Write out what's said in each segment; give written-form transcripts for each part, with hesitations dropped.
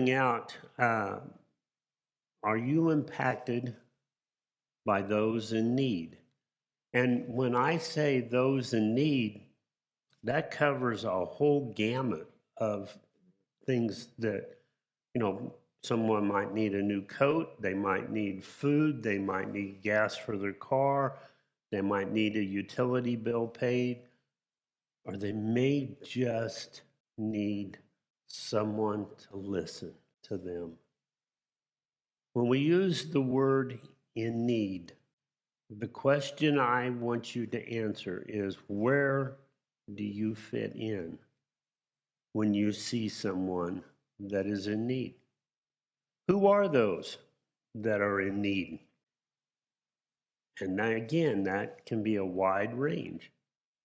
out, are you impacted by those in need? And when I say those in need, that covers a whole gamut of things that, someone might need a new coat, they might need food, they might need gas for their car, they might need a utility bill paid, or they may just need someone to listen to them. When we use the word in need, the question I want you to answer is, where do you fit in when you see someone that is in need? Who are those that are in need? And again, that can be a wide range.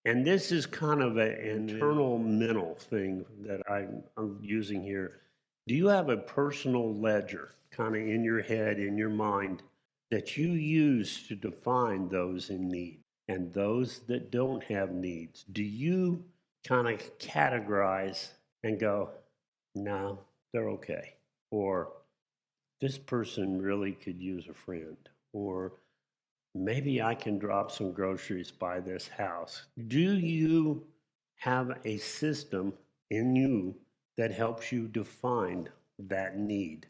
And this is kind of an internal mental thing that I'm using here. Do you have a personal ledger kind of in your head, in your mind, that you use to define those in need and those that don't have needs? Do you kind of categorize and go, no, they're okay? Or this person really could use a friend? Or maybe I can drop some groceries by this house. Do you have a system in you that helps you define that need?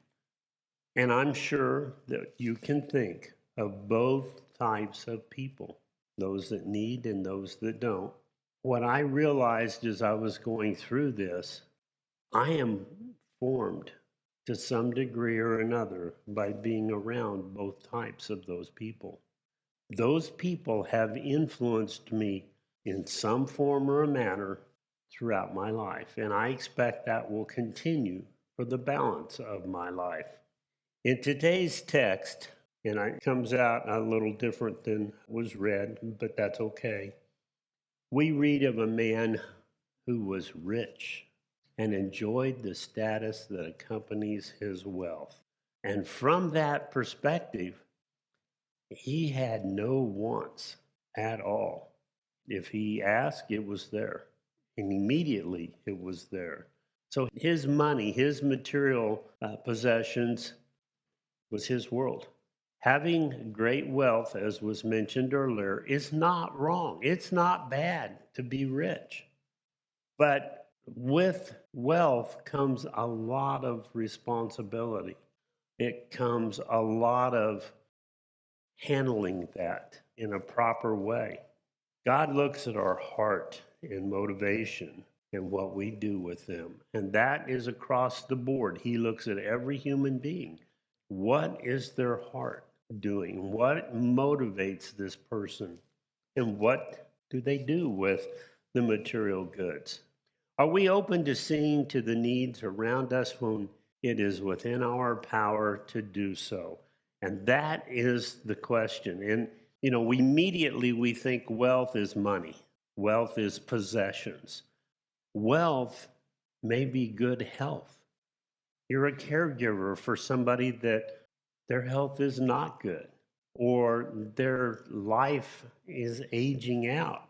And I'm sure that you can think of both types of people, those that need and those that don't. What I realized as I was going through this, I am formed to some degree or another by being around both types of those people. Those people have influenced me in some form or manner throughout my life, and I expect that will continue for the balance of my life. In today's text, and it comes out a little different than was read, but that's okay. We read of a man who was rich and enjoyed the status that accompanies his wealth. And from that perspective, he had no wants at all. If he asked, it was there. And immediately it was there. So his money, his material possessions was his world. Having great wealth, as was mentioned earlier, is not wrong. It's not bad to be rich. But with wealth comes a lot of responsibility. It comes a lot of handling that in a proper way. God looks at our heart and motivation and what we do with them. And that is across the board. He looks at every human being. What is their heart doing? What motivates this person? And what do they do with the material goods? Are we open to seeing to the needs around us when it is within our power to do so? And that is the question. And, we immediately think wealth is money. Wealth is possessions. Wealth may be good health. You're a caregiver for somebody that their health is not good, or their life is aging out,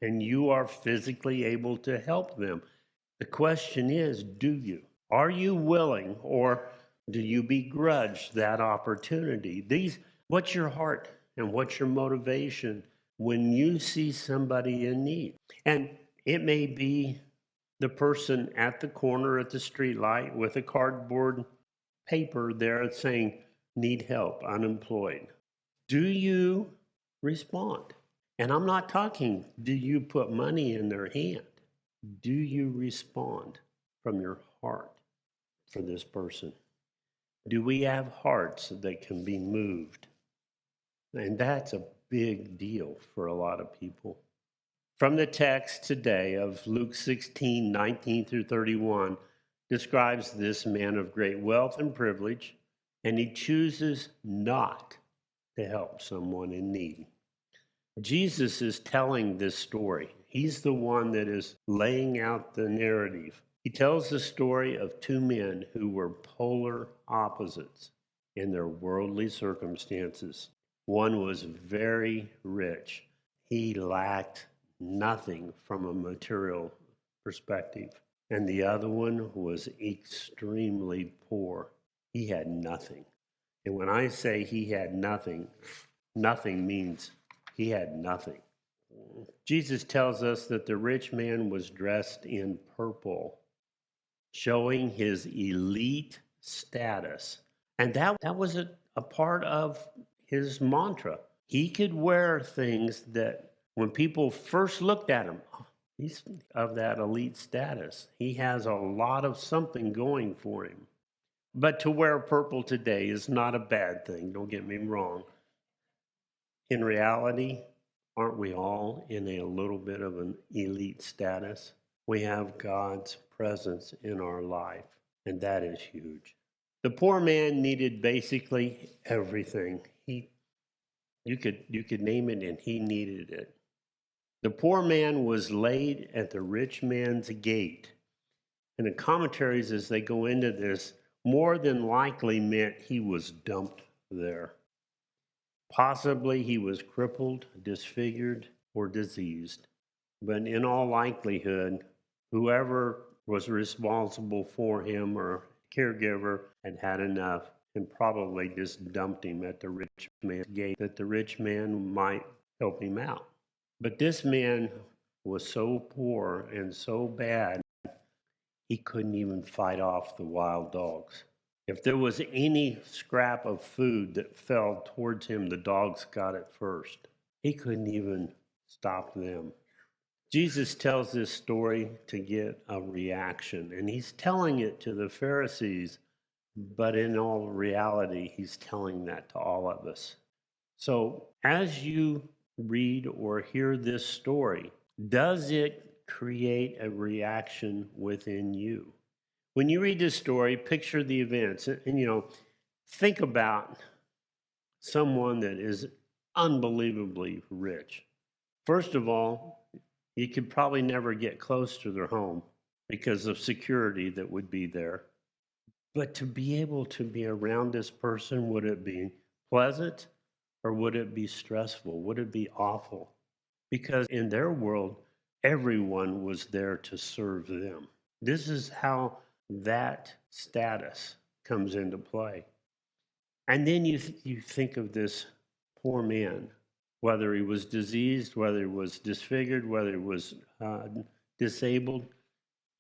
and you are physically able to help them. The question is, do you? Are you willing, or do you begrudge that opportunity? What's your heart and what's your motivation when you see somebody in need? And it may be the person at the corner at the street light with a cardboard paper there saying, need help, unemployed. Do you respond? And I'm not talking, do you put money in their hand? Do you respond from your heart for this person? Do we have hearts that can be moved? And that's a big deal for a lot of people. From the text today of Luke 16, 19 through 31, describes this man of great wealth and privilege, and he chooses not to help someone in need. Jesus is telling this story. He's the one that is laying out the narrative. He tells the story of two men who were polar opposites in their worldly circumstances. One was very rich. He lacked nothing from a material perspective. and the other one was extremely poor. He had nothing. And when I say he had nothing, nothing means he had nothing. Jesus tells us that the rich man was dressed in purple, showing his elite status. And that was a part of his mantra. He could wear things that when people first looked at him, "Oh, he's of that elite status. He has a lot of something going for him." But to wear purple today is not a bad thing, don't get me wrong. In reality, aren't we all in a little bit of an elite status? We have God's presence in our life, and that is huge. The poor man needed basically everything. You could name it, and he needed it. The poor man was laid at the rich man's gate. And the commentaries, as they go into this, more than likely meant he was dumped there. Possibly he was crippled, disfigured, or diseased. But in all likelihood, whoever was responsible for him or caregiver had had enough and probably just dumped him at the rich man's gate that the rich man might help him out. But this man was so poor and so bad, he couldn't even fight off the wild dogs. If there was any scrap of food that fell towards him, the dogs got it first. He couldn't even stop them. Jesus tells this story to get a reaction, and he's telling it to the Pharisees, but in all reality, he's telling that to all of us. So as you read or hear this story, does it create a reaction within you? When you read this story, picture the events and think about someone that is unbelievably rich. First of all, you could probably never get close to their home because of security that would be there. But to be able to be around this person, would it be pleasant or would it be stressful? Would it be awful? Because in their world, everyone was there to serve them. This is how that status comes into play. And then you think of this poor man, whether he was diseased, whether he was disfigured, whether he was disabled,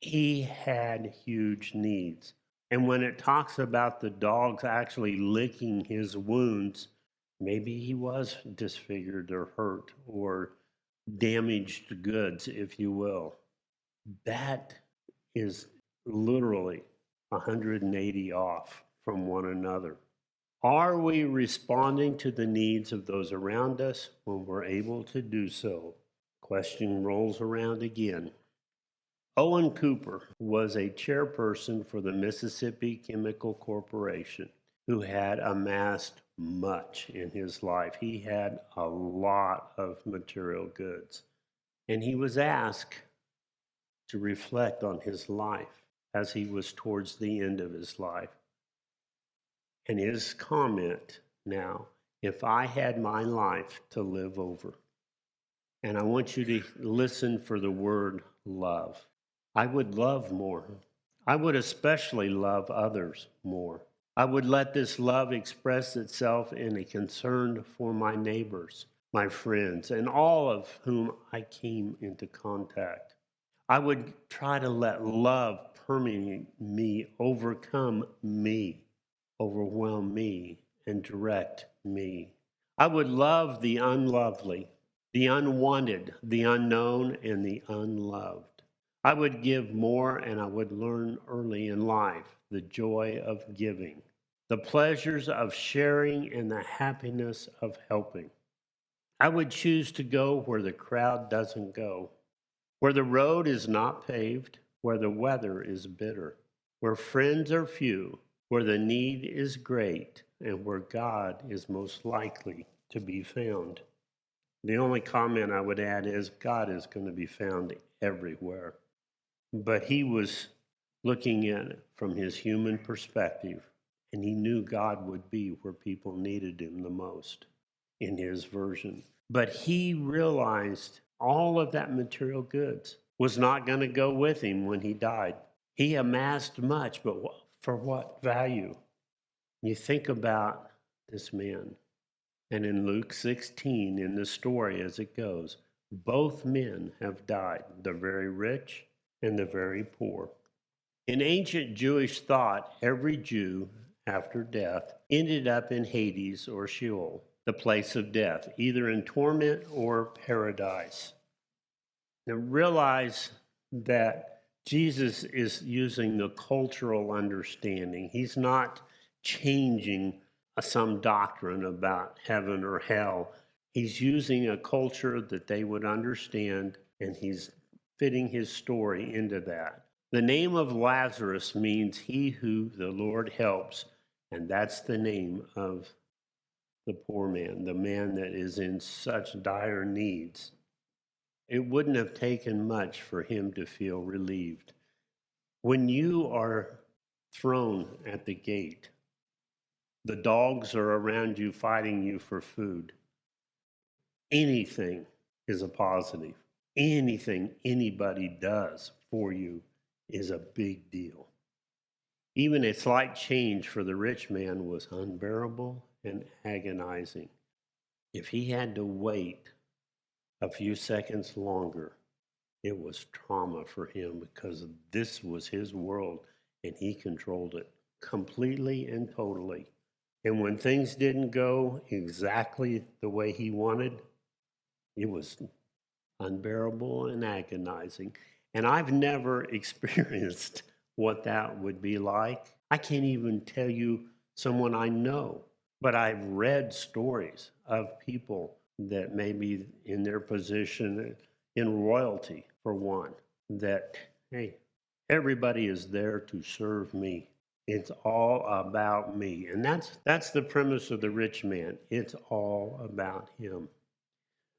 he had huge needs. And when it talks about the dogs actually licking his wounds, maybe he was disfigured or hurt or damaged goods, if you will. That is literally 180 off from one another. Are we responding to the needs of those around us when we're able to do so? Question rolls around again. Owen Cooper was a chairperson for the Mississippi Chemical Corporation who had amassed much in his life. He had a lot of material goods. And he was asked to reflect on his life as he was towards the end of his life. And his comment now, if I had my life to live over, and I want you to listen for the word love. I would love more. I would especially love others more. I would let this love express itself in a concern for my neighbors, my friends, and all of whom I came into contact. I would try to let love permeate me, overcome me, overwhelm me, and direct me. I would love the unlovely, the unwanted, the unknown, and the unloved. I would give more, and I would learn early in life the joy of giving, the pleasures of sharing, and the happiness of helping. I would choose to go where the crowd doesn't go, where the road is not paved, where the weather is bitter, where friends are few, where the need is great, and where God is most likely to be found. The only comment I would add is God is going to be found everywhere. But he was looking at it from his human perspective, and he knew God would be where people needed him the most in his version. But he realized all of that material goods was not going to go with him when he died. He amassed much, but for what value? You think about this man. And in Luke 16, in the story as it goes, both men have died, the very rich and the very poor. In ancient Jewish thought, every Jew after death ended up in Hades or Sheol, the place of death, either in torment or paradise. Now realize that Jesus is using the cultural understanding. He's not changing some doctrine about heaven or hell. He's using a culture that they would understand, and he's fitting his story into that. The name of Lazarus means he who the Lord helps, and that's the name of the poor man, the man that is in such dire needs. It wouldn't have taken much for him to feel relieved. When you are thrown at the gate, the dogs are around you fighting you for food. Anything is a positive. Anything anybody does for you is a big deal. Even a slight change for the rich man was unbearable and agonizing. If he had to wait a few seconds longer, it was trauma for him because this was his world and he controlled it completely and totally. And when things didn't go exactly the way he wanted, it was unbearable and agonizing. And I've never experienced what that would be like. I can't even tell you someone I know, but I've read stories of people that may be in their position in royalty, for one, that, hey, everybody is there to serve me. It's all about me. And that's the premise of the rich man. It's all about him.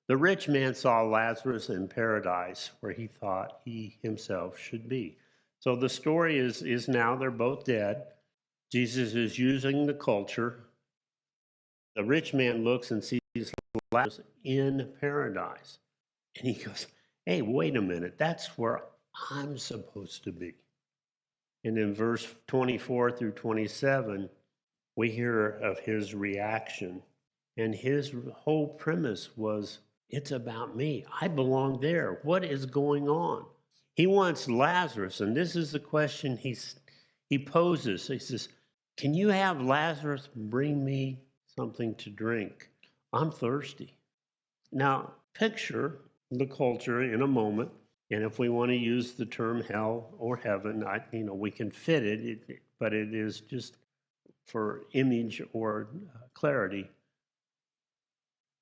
The rich man saw Lazarus in paradise where he thought he himself should be. So the story is now they're both dead. Jesus is using the culture. The rich man looks and sees Lazarus in paradise. And he goes, hey, wait a minute, that's where I'm supposed to be. And in verse 24 through 27, we hear of his reaction. And his whole premise was, it's about me. I belong there. What is going on? He wants Lazarus, and this is the question he poses. He says, can you have Lazarus bring me something to drink? I'm thirsty. Now, picture the culture in a moment, and if we want to use the term hell or heaven, we can fit it, but it is just for image or clarity.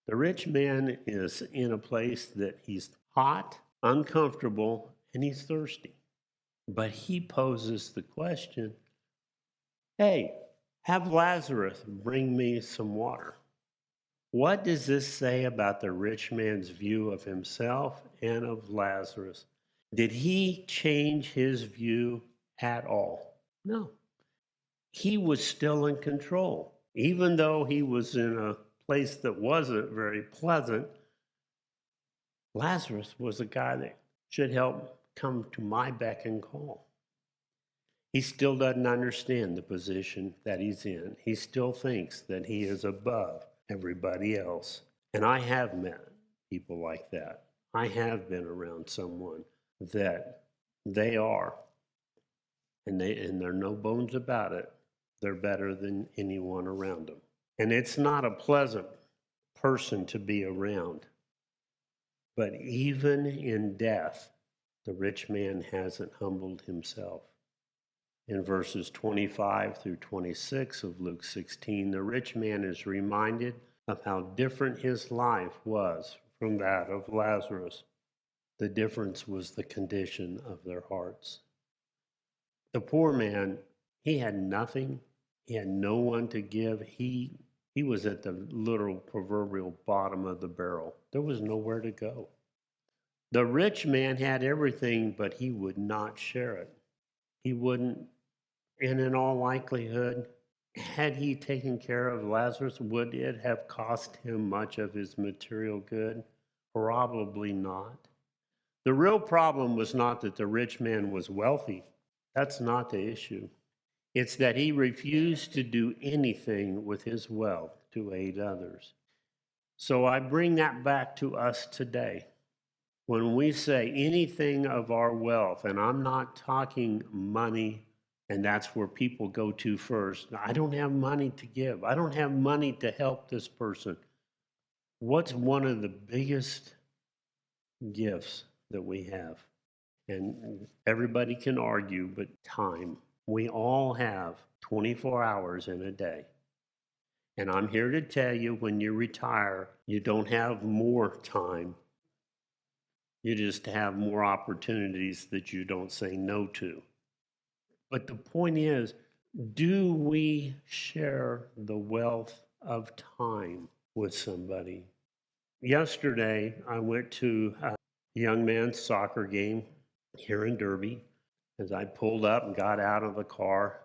The rich man is in a place that he's hot, uncomfortable, and he's thirsty. But he poses the question, hey, have Lazarus bring me some water. What does this say about the rich man's view of himself and of Lazarus? Did he change his view at all? No. He was still in control. Even though he was in a place that wasn't very pleasant, Lazarus was a guy that should help come to my beck and call. He still doesn't understand the position that he's in. He still thinks that he is above everybody else. And I have met people like that. I have been around someone that they are, and there are no bones about it. They're better than anyone around them. And it's not a pleasant person to be around. But even in death, the rich man hasn't humbled himself. In verses 25 through 26 of Luke 16, the rich man is reminded of how different his life was from that of Lazarus. The difference was the condition of their hearts. The poor man, he had nothing. He had no one to give. He was at the literal proverbial bottom of the barrel. There was nowhere to go. The rich man had everything, but he would not share it. He wouldn't, and in all likelihood, had he taken care of Lazarus, would it have cost him much of his material good? Probably not. The real problem was not that the rich man was wealthy. That's not the issue. It's that he refused to do anything with his wealth to aid others. So I bring that back to us today. When we say anything of our wealth, and I'm not talking money, and that's where people go to first. I don't have money to give. I don't have money to help this person. What's one of the biggest gifts that we have? And everybody can argue, but time. We all have 24 hours in a day. And I'm here to tell you, when you retire, you don't have more time. You just have more opportunities that you don't say no to. But the point is, do we share the wealth of time with somebody? Yesterday, I went to a young man's soccer game here in Derby. As I pulled up and got out of the car,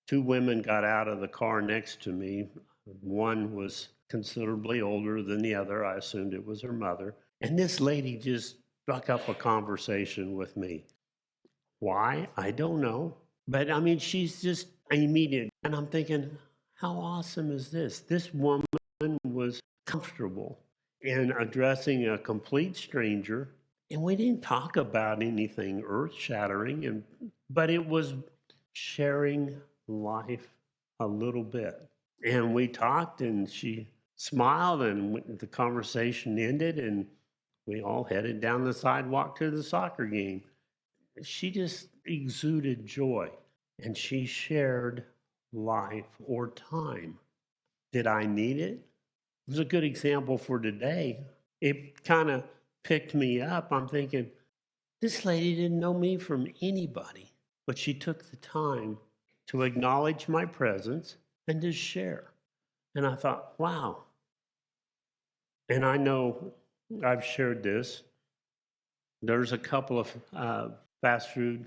two women got out of the car next to me. One was considerably older than the other. I assumed it was her mother. And this lady just struck up a conversation with me. Why? I don't know. But I mean, she's just immediate. And I'm thinking, how awesome is this? This woman was comfortable in addressing a complete stranger. And we didn't talk about anything earth shattering, but it was sharing life a little bit. And we talked, and she smiled, and the conversation ended, and we all headed down the sidewalk to the soccer game. She just exuded joy, and she shared life or time. Did I need it? It was a good example for today. It kind of picked me up. I'm thinking, this lady didn't know me from anybody, but she took the time to acknowledge my presence and to share. And I thought, wow. And I know I've shared this. There's a couple of fast food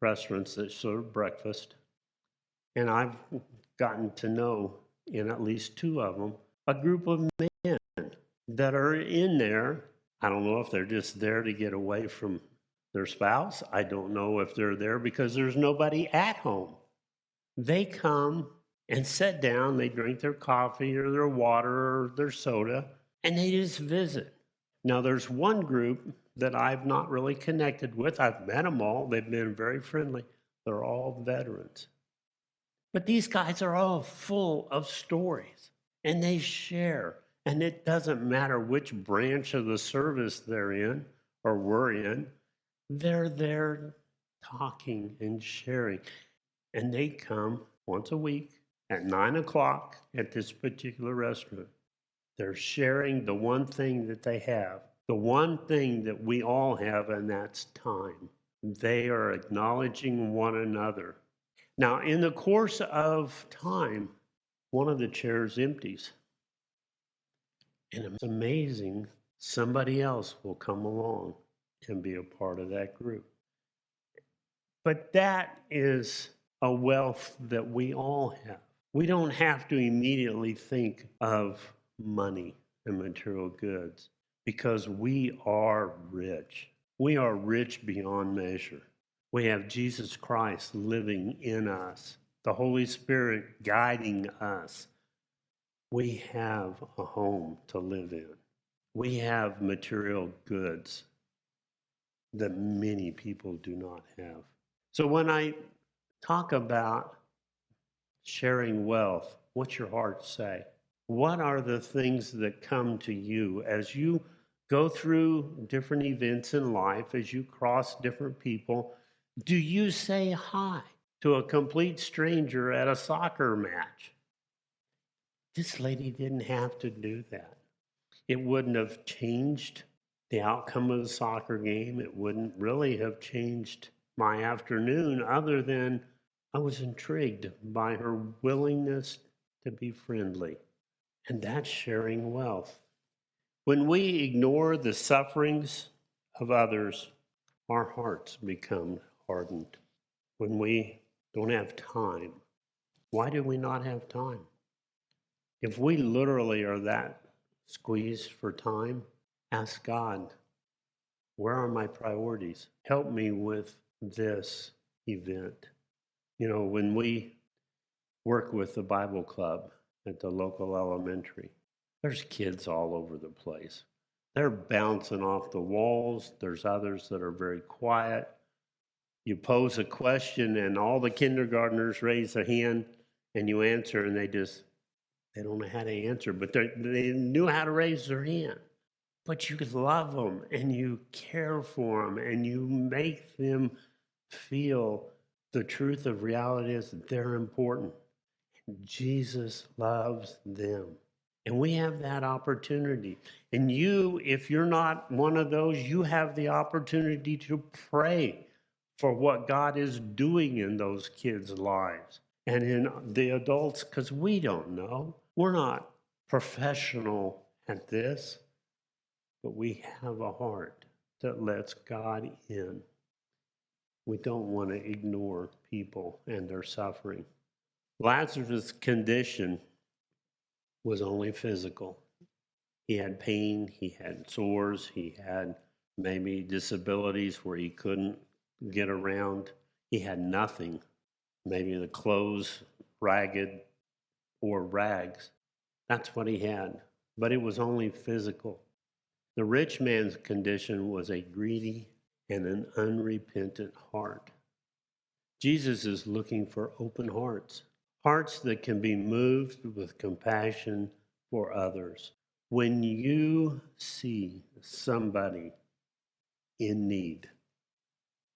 restaurants that serve breakfast. And I've gotten to know, in at least two of them, a group of men that are in there. I don't know if they're just there to get away from their spouse. I don't know if they're there because there's nobody at home. They come and sit down, they drink their coffee or their water or their soda, and they just visit. Now, there's one group that I've not really connected with. I've met them all. They've been very friendly. They're all veterans. But these guys are all full of stories, and they share. And it doesn't matter which branch of the service they're in or we're in, they're there talking and sharing. And they come once a week at 9 o'clock at this particular restaurant. They're sharing the one thing that they have, the one thing that we all have, and that's time. They are acknowledging one another. Now, in the course of time, one of the chairs empties. And it's amazing, somebody else will come along and be a part of that group. But that is a wealth that we all have. We don't have to immediately think of money and material goods because we are rich. We are rich beyond measure. We have Jesus Christ living in us, the Holy Spirit guiding us. We have a home to live in. We have material goods that many people do not have. So when I talk about sharing wealth, what's your heart say? What are the things that come to you as you go through different events in life, as you cross different people? Do you say hi to a complete stranger at a soccer match? This lady didn't have to do that. It wouldn't have changed the outcome of the soccer game. It wouldn't really have changed my afternoon, other than I was intrigued by her willingness to be friendly. And that's sharing wealth. When we ignore the sufferings of others, our hearts become hardened. When we don't have time, why do we not have time? If we literally are that squeezed for time, ask God, where are my priorities? Help me with this event. You know, when we work with the Bible club at the local elementary, there's kids all over the place. They're bouncing off the walls. There's others that are very quiet. You pose a question and all the kindergartners raise their hand and you answer and they don't know how to answer, but they knew how to raise their hand. But you love them and you care for them and you make them feel the truth of reality is that they're important. Jesus loves them. And we have that opportunity. And you, if you're not one of those, you have the opportunity to pray for what God is doing in those kids' lives and in the adults, because we don't know. We're not professional at this, but we have a heart that lets God in. We don't want to ignore people and their suffering. Lazarus' condition was only physical. He had pain, he had sores, he had maybe disabilities where he couldn't get around. He had nothing, maybe the clothes ragged or rags. That's what he had, but it was only physical. The rich man's condition was a greedy and an unrepentant heart. Jesus is looking for open hearts, hearts that can be moved with compassion for others. When you see somebody in need,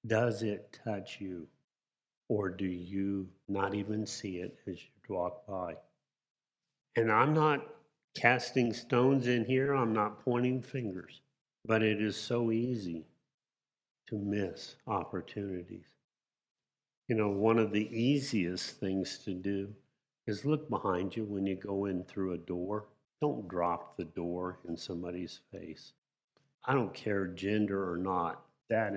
does it touch you? Or do you not even see it as you walk by? And I'm not casting stones in here, I'm not pointing fingers, but it is so easy to miss opportunities. You know, one of the easiest things to do is look behind you when you go in through a door. Don't drop the door in somebody's face. I don't care gender or not. That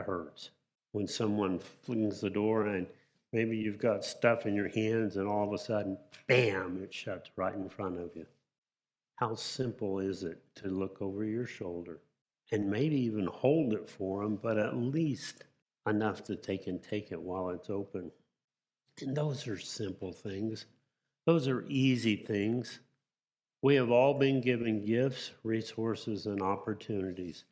hurts. When someone flings the door and maybe you've got stuff in your hands and all of a sudden, bam, it shuts right in front of you. How simple is it to look over your shoulder and maybe even hold it for them, but at least enough that they can take it while it's open. And those are simple things. Those are easy things. We have all been given gifts, resources, and opportunities,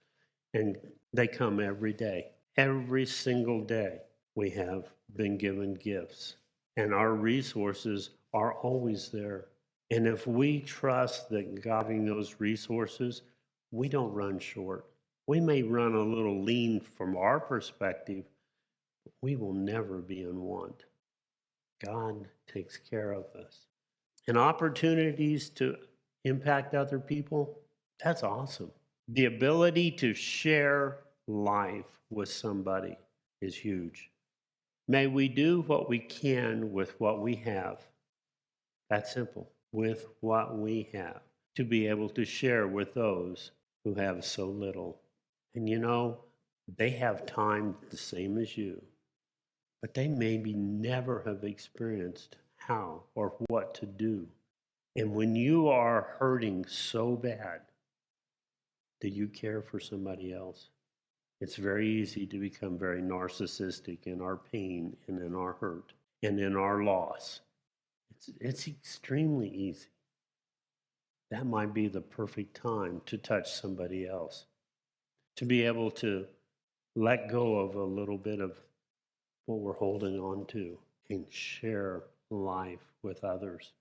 and they come every day. Every single day, we have been given gifts, and our resources are always there. And if we trust that guarding those resources, we don't run short. We may run a little lean from our perspective, but we will never be in want. God takes care of us. And opportunities to impact other people, that's awesome. The ability to share life with somebody is huge. May we do what we can with what we have. That's simple. With what we have, to be able to share with those who have so little. And you know, they have time the same as you, but they maybe never have experienced how or what to do. And when you are hurting so bad, do you care for somebody else? It's very easy to become very narcissistic in our pain and in our hurt and in our loss. It's extremely easy. That might be the perfect time to touch somebody else, to be able to let go of a little bit of what we're holding on to and share life with others.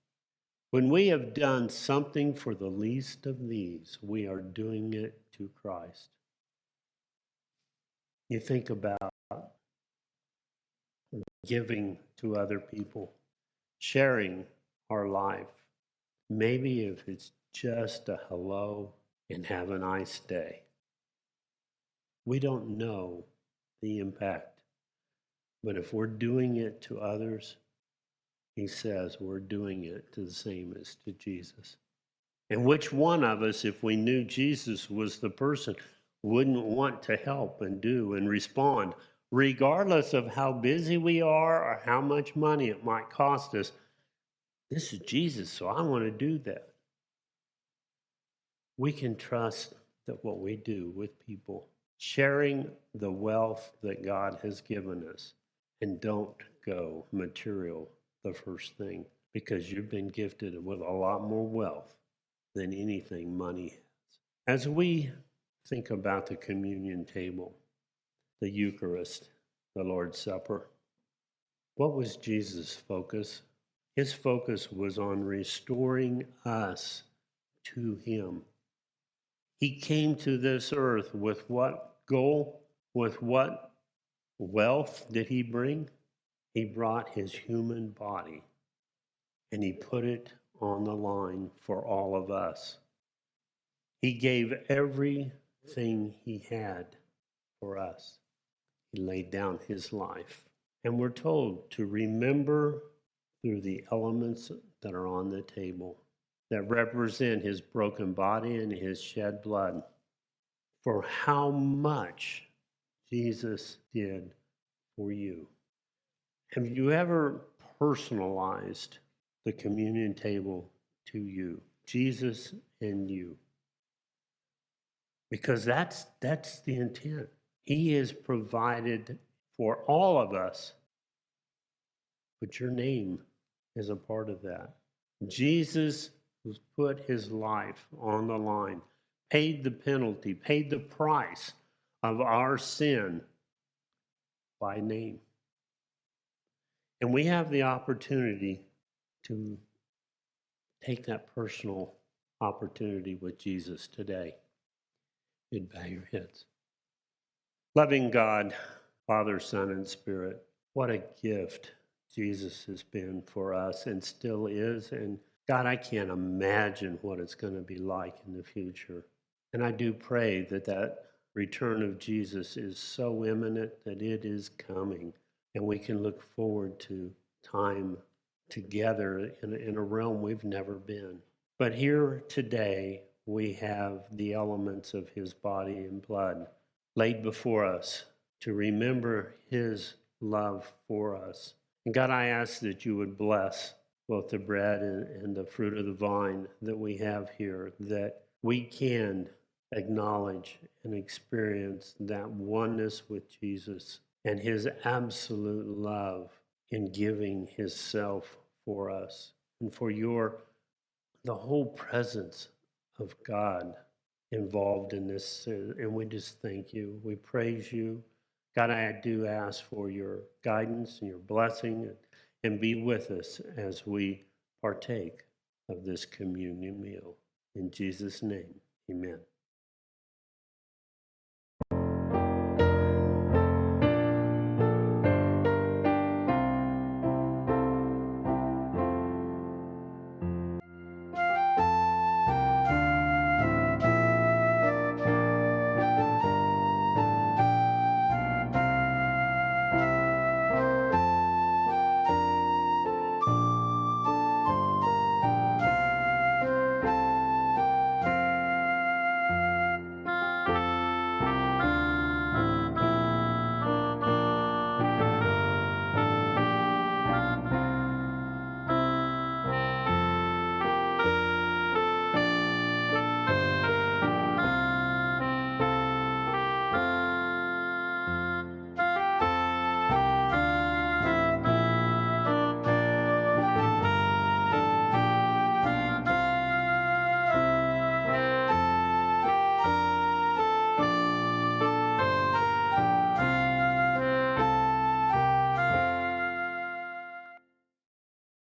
When we have done something for the least of these, we are doing it to Christ. You think about giving to other people, sharing our life. Maybe if it's just a hello and have a nice day. We don't know the impact, but if we're doing it to others, he says we're doing it to the same as to Jesus. And which one of us, if we knew Jesus was the person, wouldn't want to help and do and respond, regardless of how busy we are or how much money it might cost us? This is Jesus, so I want to do that. We can trust that what we do with people sharing the wealth that God has given us. And don't go material the first thing, because you've been gifted with a lot more wealth than anything money has. As we think about the communion table, the Eucharist, the Lord's Supper, what was Jesus' focus? His focus was on restoring us to Him. He came to this earth with what goal? With what wealth did He bring? He brought His human body and He put it on the line for all of us. He gave everything He had for us. He laid down His life. And we're told to remember through the elements that are on the table that represent His broken body and His shed blood, for how much Jesus did for you. Have you ever personalized the communion table to you, Jesus and you? Because that's the intent. He has provided for all of us, but your name is a part of that. Jesus has put His life on the line, paid the penalty, paid the price of our sin by name. And we have the opportunity to take that personal opportunity with Jesus today. You'd bow your heads. Loving God, Father, Son, and Spirit, what a gift Jesus has been for us and still is. And God, I can't imagine what it's going to be like in the future. And I do pray that that return of Jesus is so imminent that it is coming. And we can look forward to time together in a realm we've never been. But here today, we have the elements of His body and blood laid before us to remember His love for us. And God, I ask that you would bless both the bread and the fruit of the vine that we have here, that we can acknowledge and experience that oneness with Jesus and His absolute love in giving His self for us and for the whole presence of God involved in this. And we just thank you. We praise you. God, I do ask for your guidance and your blessing and be with us as we partake of this communion meal. In Jesus' name, amen.